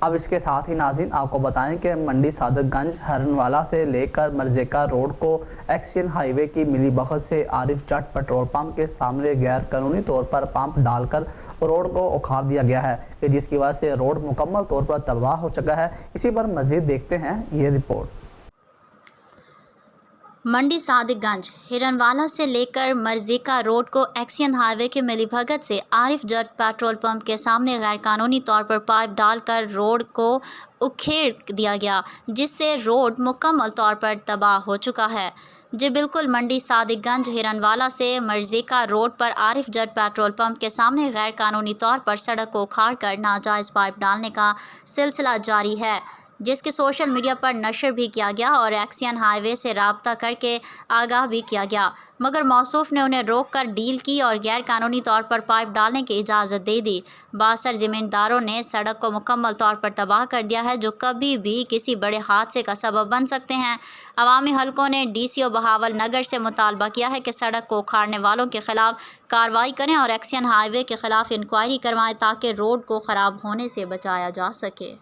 اب اس کے ساتھ ہی ناظرین آپ کو بتائیں کہ منڈی صادق گنج ہرنوالا سے لے کر مرزیکا روڈ کو ایکسین ہائی وے کی ملی بخت سے عارف جٹ پیٹرول پمپ کے سامنے غیر قانونی طور پر پمپ ڈال کر روڈ کو اکھاڑ دیا گیا ہے، جس کی وجہ سے روڈ مکمل طور پر تباہ ہو چکا ہے۔ اسی پر مزید دیکھتے ہیں یہ رپورٹ۔ منڈی صادق گنج ہرنوالا سے لے کر مرزیکا روڈ کو ایکسین ہائی وے کے ملی بھگت سے عارف جٹ پیٹرول پمپ کے سامنے غیر قانونی طور پر پائپ ڈال کر روڈ کو اکھیڑ دیا گیا، جس سے روڈ مکمل طور پر تباہ ہو چکا ہے۔ جی بالکل، منڈی صادق گنج ہرنوالا سے مرزیکا روڈ پر عارف جٹ پیٹرول پمپ کے سامنے غیر قانونی طور پر سڑک کو اکھاڑ کر ناجائز پائپ ڈالنے کا سلسلہ جاری ہے، جس کے سوشل میڈیا پر نشر بھی کیا گیا اور ایکسین ہائی وے سے رابطہ کر کے آگاہ بھی کیا گیا، مگر موصوف نے انہیں روک کر ڈیل کی اور غیر قانونی طور پر پائپ ڈالنے کی اجازت دے دی۔ بااثر زمینداروں نے سڑک کو مکمل طور پر تباہ کر دیا ہے، جو کبھی بھی کسی بڑے حادثے کا سبب بن سکتے ہیں۔ عوامی حلقوں نے ڈی سی او بہاول نگر سے مطالبہ کیا ہے کہ سڑک کو اکھاڑنے والوں کے خلاف کارروائی کریں اور ایکسین ہائی وے کے خلاف انکوائری کروائیں تاکہ روڈ کو خراب ہونے سے بچایا جا سکے۔